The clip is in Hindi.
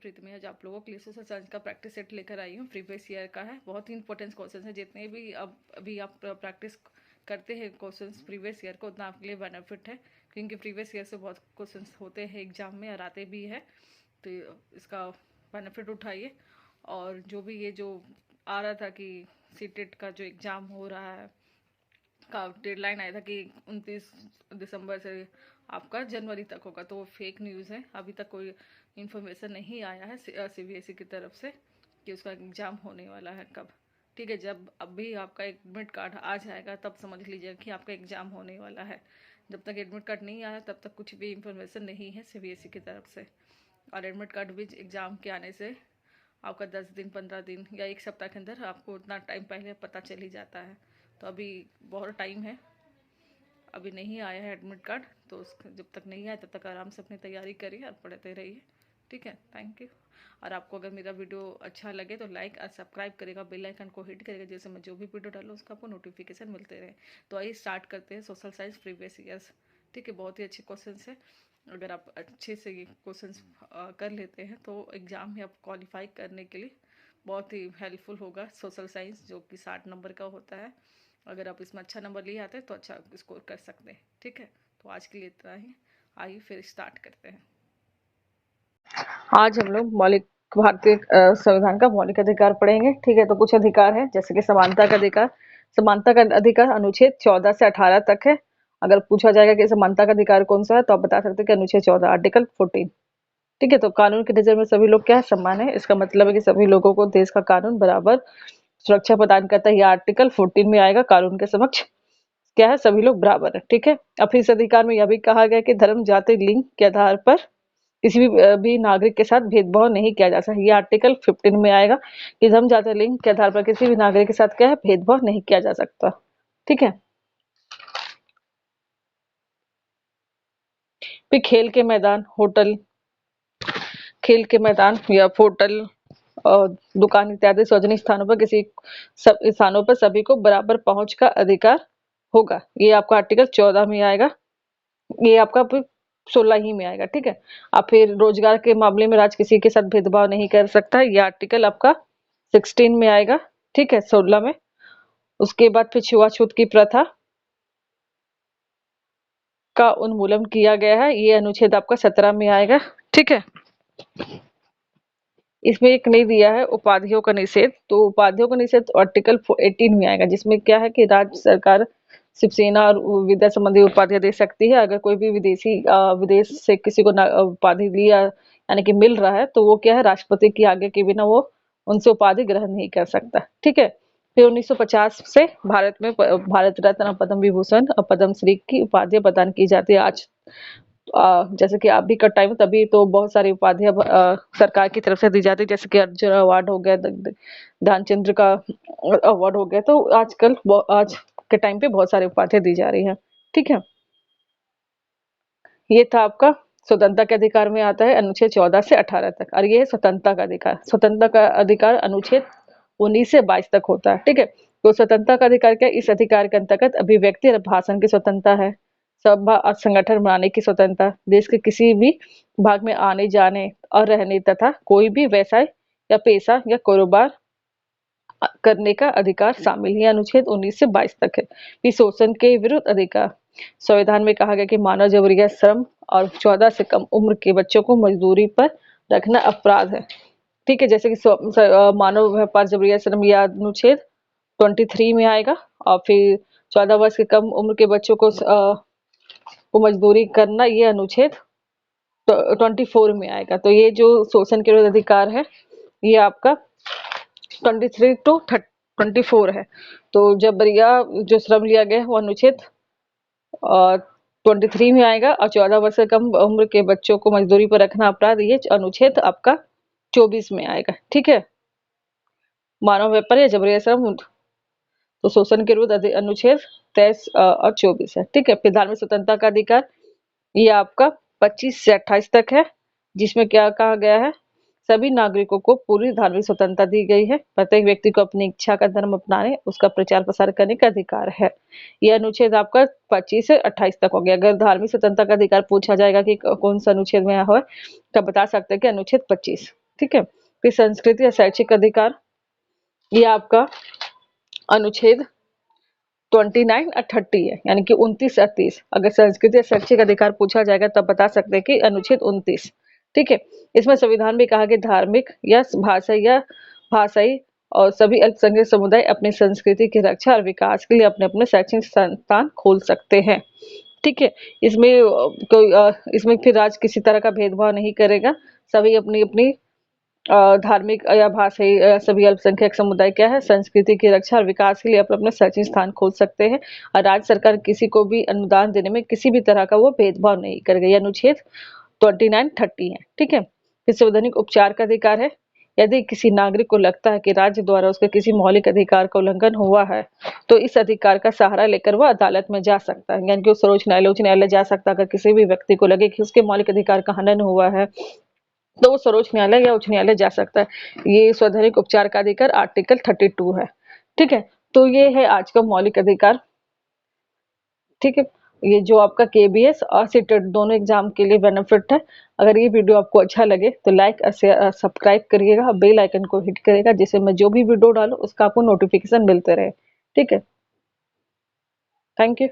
प्रीति में आज आप लोगों के लिए सोशल साइंस का प्रैक्टिस सेट लेकर आई हूँ। प्रीवियस ईयर का है, बहुत ही इंपॉर्टेंट क्वेश्चन है। जितने भी अभी आप प्रैक्टिस करते हैं क्वेश्चंस प्रीवियस ईयर को, उतना आपके लिए बेनिफिट है, क्योंकि प्रीवियस ईयर से बहुत क्वेश्चंस होते हैं एग्जाम में और आते भी है। तो इसका बेनिफिट उठाइए। और जो भी ये जो आ रहा था कि सीटेट का जो एग्ज़ाम हो रहा है का डेडलाइन आया था कि 29 दिसंबर से आपका जनवरी तक होगा, तो वो फेक न्यूज़ है। अभी तक कोई इन्फॉर्मेशन नहीं आया है सीबीएसई की तरफ से कि उसका एग्ज़ाम होने वाला है कब। ठीक है, जब अभी आपका एडमिट कार्ड आ जाएगा तब समझ लीजिएगा कि आपका एग्ज़ाम होने वाला है। जब तक एडमिट कार्ड नहीं आया तब तक कुछ भी इन्फॉर्मेशन नहीं है सीबीएसई की तरफ से। और एडमिट कार्ड भी एग्ज़ाम के आने से आपका 10 दिन 15 दिन या एक सप्ताह के अंदर आपको उतना टाइम पहले पता चल ही जाता है। तो अभी बहुत टाइम है, अभी नहीं आया है एडमिट कार्ड, तो जब तक नहीं आया तब तक आराम से अपनी तैयारी करिए और पढ़ते रहिए। ठीक है, थैंक यू। और आपको अगर मेरा वीडियो अच्छा लगे तो लाइक और सब्सक्राइब करेगा, बेल आइकन को हिट करेगा, जैसे मैं जो भी वीडियो डालूँ उसका आपको नोटिफिकेशन मिलते रहे। तो आइए स्टार्ट करते हैं सोशल साइंस प्रीवियस ईयर्स। ठीक है, बहुत ही अच्छे क्वेश्चन है। अगर आप अच्छे से ये क्वेश्चन कर लेते हैं तो एग्ज़ाम में आप क्वालिफाई करने के लिए बहुत ही हेल्पफुल होगा सोशल साइंस, जो कि 60 नंबर का होता है। अगर आप इसमें अच्छा नंबर लिए आते हैं तो अच्छा स्कोर कर सकते हैं। ठीक है, तो आज के लिए इतना ही। आइए फिर स्टार्ट करते हैं। आज हम लोग मौलिक भारतीय संविधान का मौलिक अधिकार पढ़ेंगे। ठीक है, तो कुछ अधिकार है जैसे कि समानता का अधिकार। समानता का अधिकार अनुच्छेद 14 से 18 तक है। अगर पूछा जाएगा कि समानता का अधिकार कौन सा है तो आप बता सकते हैं कि अनुच्छेद 14 आर्टिकल 14। ठीक है, तो कानून की नजर में सभी लोग क्या है, समान है। इसका मतलब है कि सभी लोगों को देश का कानून बराबर सुरक्षा प्रदान करता है। यह आर्टिकल 14 में आएगा। कानून के समक्ष क्या है, सभी लोग बराबर है। ठीक है, अब इस अधिकार में यह भी कहा गया कि धर्म जाति लिंग के आधार पर किसी भी नागरिक के साथ भेदभाव नहीं किया जा सकता। ये आर्टिकल 15 में आएगा कि धर्म जाति लिंग के आधार पर किसी भी नागरिक के साथ क्या है, भेदभाव नहीं किया जा सकता। ठीक है, फिर खेल के मैदान, होटल, खेल के मैदान या होटल और दुकान इत्यादि सार्वजनिक स्थानों पर किसी सब स्थानों पर सभी को बराबर पहुंच का अधिकार होगा। ये आपका आर्टिकल 14 में आएगा। ये आपका 16 ही में आएगा। ठीक है, अब फिर रोजगार के मामले में राज्य किसी के साथ भेदभाव नहीं कर सकता। ये आर्टिकल आपका 16 में आएगा। ठीक है, 16 में। उसके बाद फिर छुआछूत की प्रथा का उन्मूलन किया गया है। ये अनुच्छेद आपका 17 में आएगा। ठीक है, इसमें एक नहीं दिया है उपाधियों का निषेध, तो उपाधियों का निषेध आर्टिकल 18 में आएगा, जिसमें क्या है कि राज्य सरकार शिवसेना और विद्या संबंधी उपाधियां दे सकती है। अगर कोई भी विदेशी विदेश से किसी को उपाधि लिया यानी कि मिल रहा है तो वो क्या है, राष्ट्रपति की आज्ञा के बिना वो उनसे उपाधि ग्रहण नहीं कर सकता। ठीक है, फिर 1950 से भारत में भारत रत्न, पद्म विभूषण और पद्मश्री की उपाधियां प्रदान की जाती है। आज जैसे कि अभी का टाइम, तभी तो बहुत सारी उपाधियां सरकार की तरफ से दी जाती है, जैसे कि अर्जुन अवार्ड हो गया, ध्यानचंद्र का अवार्ड हो गया। तो आजकल आज के टाइम पे बहुत सारी उपाधियां दी जा रही हैं। ठीक है, ये था आपका स्वतंत्रता के अधिकार में आता है अनुच्छेद 14 से 18 तक। और ये है स्वतंत्रता का अधिकार। स्वतंत्रता का अधिकार अनुच्छेद 19 से 22 तक होता है। ठीक है, तो स्वतंत्रता का अधिकार क्या है, इस अधिकार के अंतर्गत अभिव्यक्ति और भाषण की स्वतंत्रता है, सभा और संगठन बनाने की स्वतंत्रता, देश के किसी भी भाग में आने जाने और रहने तथा कोई भी व्यवसाय या पेशा या कारोबार करने का अधिकार शामिल है। अनुच्छेद 19 से 22 तक है। फिर शोषण के विरुद्ध अधिकार, संविधान में कहा गया कि मानव जबरिया श्रम और 14 से कम उम्र के बच्चों को मजदूरी पर रखना अपराध है। ठीक है, जैसे कि मानव व्यापार जबरिया श्रम, यह अनुच्छेद 23 में आएगा। और फिर 14 वर्ष के कम उम्र के बच्चों को मजदूरी करना, ये अनुच्छेद 24 में आएगा। तो ये जो शोषण के विरुद्ध अधिकार है ये आपका 23 टू 24 है। तो जबरिया जो श्रम लिया गया है वो अनुच्छेद 23 में आएगा। और 14 वर्ष से कम उम्र के बच्चों को मजदूरी पर रखना अपराध, ये अनुच्छेद आपका 24 में आएगा। ठीक है, मानव व्यापार या जबरिया श्रम तो शोषण के विरुद्ध अनुच्छेद 23 और 24 है। ठीक है, फिर धार्मिक स्वतंत्रता का अधिकार ये आपका 25 से 28 तक है, जिसमें क्या कहा गया है, सभी नागरिकों को पूरी धार्मिक स्वतंत्रता दी गई है। प्रत्येक व्यक्ति को अपनी इच्छा का धर्म अपनाने, उसका प्रचार प्रसार करने का अधिकार है। यह अनुच्छेद आपका 25 से 28 तक हो गया। अगर धार्मिक स्वतंत्रता का अधिकार पूछा जाएगा कि कौन सा अनुच्छेद में हुआ है तो बता सकते हैं कि अनुच्छेद 25। ठीक है। फिर संस्कृति या शैक्षिक अधिकार, ये आपका अनुच्छेद 29 और 30 है, यानी कि 29 और 30। अगर संस्कृति या शैक्षिक अधिकार पूछा जाएगा तब बता सकते हैं कि अनुच्छेद 29। ठीक है। इसमें संविधान में कहा कि धार्मिक या भाषाई और सभी अल्पसंख्यक समुदाय अपनी संस्कृति की रक्षा और विकास के लिए अपने अपने शैक्षणिक संस्थान खोल सकते हैं। ठीक है। इसमें इसमें फिर राज्य किसी तरह का भेदभाव नहीं करेगा, सभी अपनी अपनी धार्मिक या भाषाई सभी अल्पसंख्यक समुदाय क्या है संस्कृति की रक्षा और विकास के लिए अपने अपने शैक्षणिक स्थान खोल सकते हैं, और राज्य सरकार किसी को भी अनुदान देने में किसी भी तरह का वो भेदभाव नहीं करेगा। यह अनुच्छेद 29-30 है। ठीक है। फिर संवैधानिक उपचार का अधिकार है। यदि किसी नागरिक को लगता है कि राज्य द्वारा उसके किसी मौलिक अधिकार का उल्लंघन हुआ है तो इस अधिकार का सहारा लेकर वह अदालत में जा सकता है, यानी कि सर्वोच्च न्यायालय उच्च न्यायालय जा सकता है। अगर किसी भी व्यक्ति को लगे कि उसके मौलिक अधिकार का हनन हुआ है तो वो सर्वोच्च न्यायालय या उच्च न्यायालय जा सकता है। ये संवैधानिक उपचार का अधिकार आर्टिकल 32 है। ठीक है। तो ये है आज का मौलिक अधिकार। ठीक है। ये जो आपका केबीएस और सीटेट दोनों एग्जाम के लिए बेनिफिट है। अगर ये वीडियो आपको अच्छा लगे तो लाइक और शेयर सब्सक्राइब करिएगा, बेल आइकन को हिट करिएगा, जिससे मैं जो भी वीडियो डालूं उसका आपको नोटिफिकेशन मिलते रहे। ठीक है। Thank you.